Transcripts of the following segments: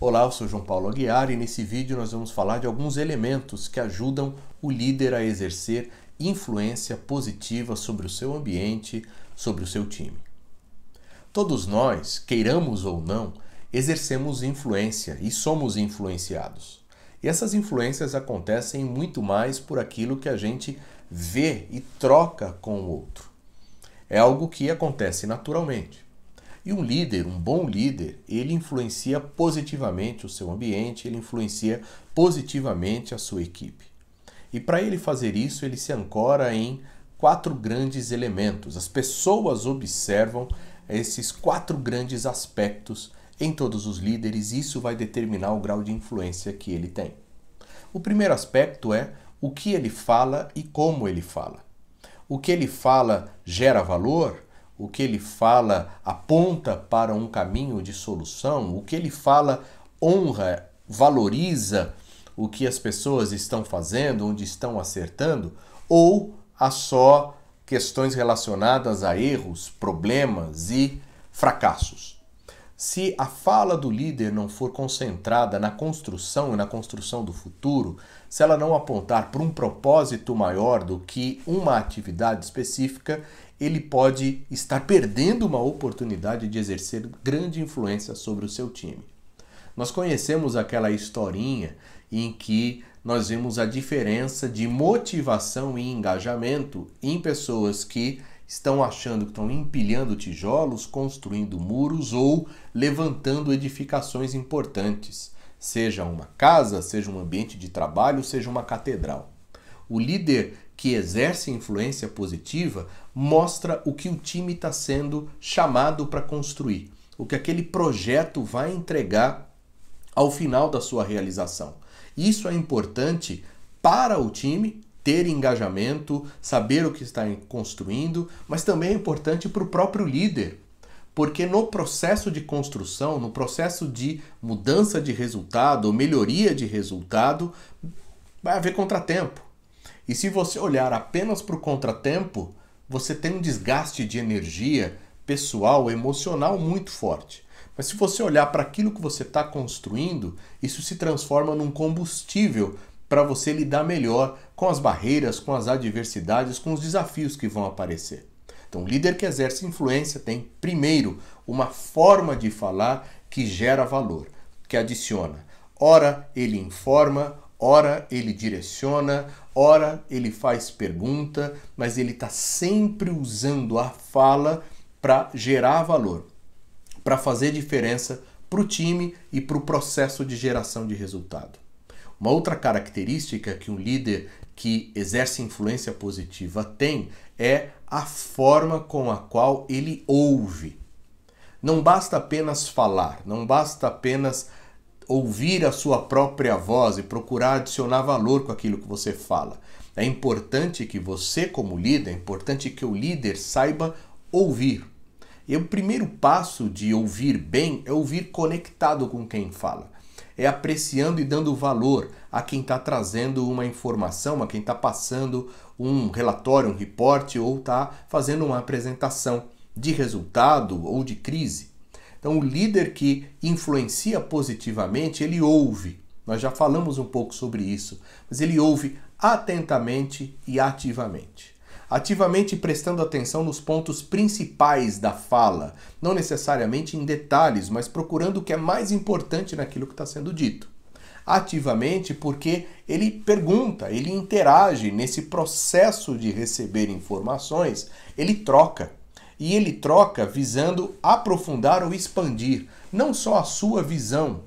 Olá, eu sou João Paulo Aguiar e nesse vídeo nós vamos falar de alguns elementos que ajudam o líder a exercer influência positiva sobre o seu ambiente, sobre o seu time. Todos nós, queiramos ou não, exercemos influência e somos influenciados. E essas influências acontecem muito mais por aquilo que a gente vê e troca com o outro. É algo que acontece naturalmente. E um líder, um bom líder, ele influencia positivamente o seu ambiente, ele influencia positivamente a sua equipe. E para ele fazer isso, ele se ancora em 4 grandes elementos. As pessoas observam esses 4 grandes aspectos em todos os líderes e isso vai determinar o grau de influência que ele tem. O primeiro aspecto é o que ele fala e como ele fala. O que ele fala gera valor? O que ele fala aponta para um caminho de solução? O que ele fala honra, valoriza o que as pessoas estão fazendo, onde estão acertando? Ou há só questões relacionadas a erros, problemas e fracassos? Se a fala do líder não for concentrada na construção e na construção do futuro, se ela não apontar para um propósito maior do que uma atividade específica, ele pode estar perdendo uma oportunidade de exercer grande influência sobre o seu time. Nós conhecemos aquela historinha em que nós vemos a diferença de motivação e engajamento em pessoas que estão achando que estão empilhando tijolos, construindo muros ou levantando edificações importantes, seja uma casa, seja um ambiente de trabalho, seja uma catedral. O líder que exerce influência positiva mostra o que o time está sendo chamado para construir, o que aquele projeto vai entregar ao final da sua realização. Isso é importante para o time ter engajamento, saber o que está construindo, mas também é importante para o próprio líder, porque no processo de construção, no processo de mudança de resultado ou melhoria de resultado, vai haver contratempo. E se você olhar apenas para o contratempo, você tem um desgaste de energia pessoal, emocional muito forte. Mas se você olhar para aquilo que você está construindo, isso se transforma num combustível para você lidar melhor com as barreiras, com as adversidades, com os desafios que vão aparecer. Então, o líder que exerce influência tem, primeiro, uma forma de falar que gera valor, que adiciona. Ora, ele informa, ora, ele direciona, ora, ele faz pergunta, mas ele está sempre usando a fala para gerar valor, para fazer diferença para o time e para o processo de geração de resultado. Uma outra característica que um líder que exerce influência positiva tem é a forma com a qual ele ouve. Não basta apenas falar, não basta apenas ouvir a sua própria voz e procurar adicionar valor com aquilo que você fala. É importante que você, como líder, é importante que o líder saiba ouvir. E o primeiro passo de ouvir bem é ouvir conectado com quem fala. É apreciando e dando valor a quem está trazendo uma informação, a quem está passando um relatório, um reporte ou está fazendo uma apresentação de resultado ou de crise. Então, o líder que influencia positivamente, ele ouve. Nós já falamos um pouco sobre isso, mas ele ouve atentamente e ativamente. Ativamente prestando atenção nos pontos principais da fala, não necessariamente em detalhes, mas procurando o que é mais importante naquilo que está sendo dito. Ativamente porque ele pergunta, ele interage nesse processo de receber informações, ele troca. E ele troca visando aprofundar ou expandir não só a sua visão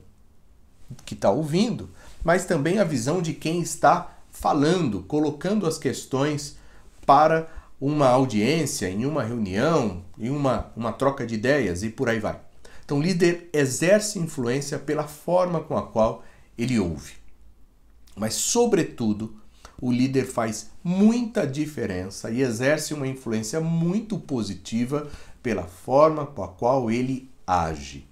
que está ouvindo, mas também a visão de quem está falando, colocando as questões para uma audiência, em uma reunião, em uma troca de ideias e por aí vai. Então, o líder exerce influência pela forma com a qual ele ouve. Mas, sobretudo, o líder faz muita diferença e exerce uma influência muito positiva pela forma com a qual ele age.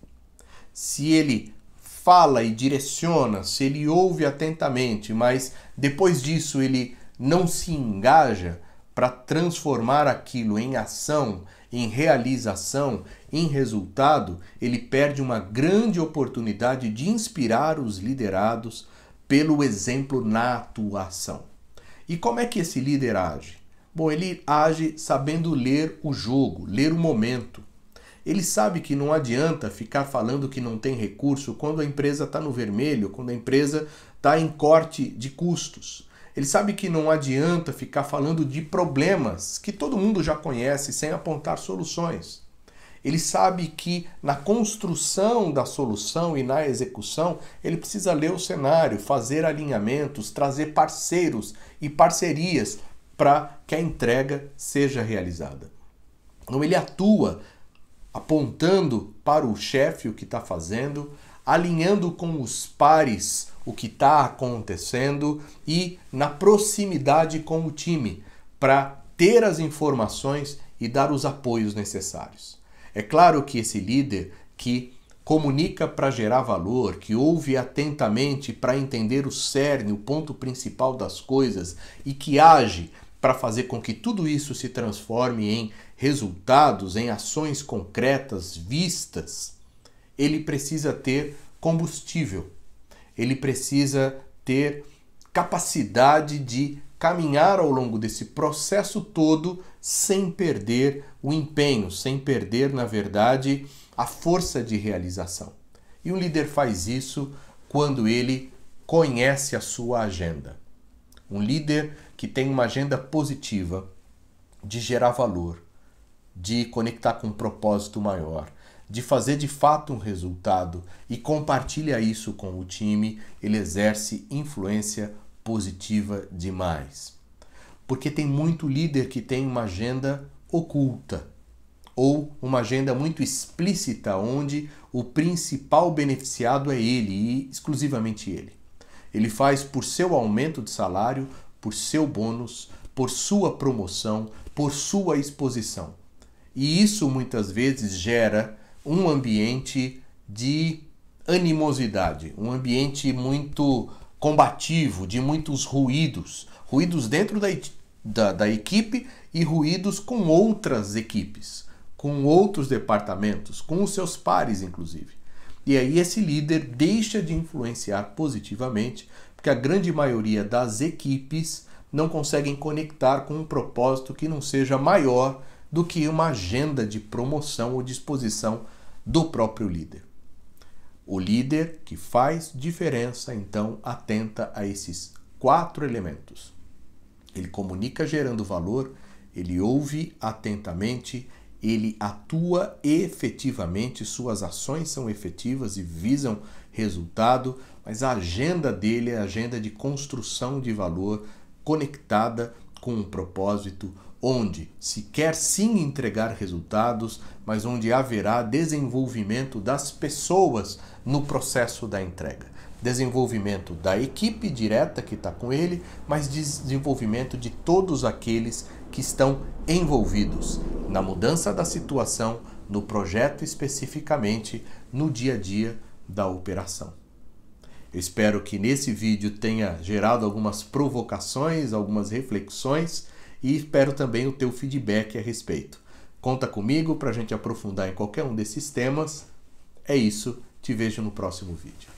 Se ele fala e direciona, se ele ouve atentamente, mas depois disso ele não se engaja para transformar aquilo em ação, em realização, em resultado, ele perde uma grande oportunidade de inspirar os liderados pelo exemplo na atuação. E como é que esse líder age? Bom, ele age sabendo ler o jogo, ler o momento. Ele sabe que não adianta ficar falando que não tem recurso quando a empresa está no vermelho, quando a empresa está em corte de custos. Ele sabe que não adianta ficar falando de problemas que todo mundo já conhece sem apontar soluções. Ele sabe que na construção da solução e na execução, ele precisa ler o cenário, fazer alinhamentos, trazer parceiros e parcerias para que a entrega seja realizada. Então ele atua apontando para o chefe o que está fazendo, alinhando com os pares o que está acontecendo e na proximidade com o time para ter as informações e dar os apoios necessários. É claro que esse líder que comunica para gerar valor, que ouve atentamente para entender o cerne, o ponto principal das coisas e que age para fazer com que tudo isso se transforme em resultados, em ações concretas, vistas, ele precisa ter combustível, ele precisa ter capacidade de caminhar ao longo desse processo todo sem perder o empenho, sem perder, na verdade, a força de realização. E um líder faz isso quando ele conhece a sua agenda. Um líder que tem uma agenda positiva de gerar valor, de conectar com um propósito maior, de fazer de fato um resultado e compartilha isso com o time, ele exerce influência positiva demais. Porque tem muito líder que tem uma agenda oculta ou uma agenda muito explícita onde o principal beneficiado é ele e exclusivamente ele. Ele faz por seu aumento de salário, por seu bônus, por sua promoção, por sua exposição. E isso muitas vezes gera um ambiente de animosidade, um ambiente muito combativo, de muitos ruídos. Ruídos dentro da equipe e ruídos com outras equipes, com outros departamentos, com os seus pares, inclusive. E aí esse líder deixa de influenciar positivamente, porque a grande maioria das equipes não conseguem conectar com um propósito que não seja maior do que uma agenda de promoção ou disposição do próprio líder. O líder que faz diferença, então, atenta a esses 4 elementos. Ele comunica gerando valor, ele ouve atentamente, ele atua efetivamente, suas ações são efetivas e visam resultado, mas a agenda dele é a agenda de construção de valor conectada com um propósito onde se quer sim entregar resultados, mas onde haverá desenvolvimento das pessoas no processo da entrega. Desenvolvimento da equipe direta que está com ele, mas desenvolvimento de todos aqueles que estão envolvidos na mudança da situação, no projeto especificamente, no dia a dia da operação. Eu espero que nesse vídeo tenha gerado algumas provocações, algumas reflexões e espero também o teu feedback a respeito. Conta comigo para a gente aprofundar em qualquer um desses temas. É isso, te vejo no próximo vídeo.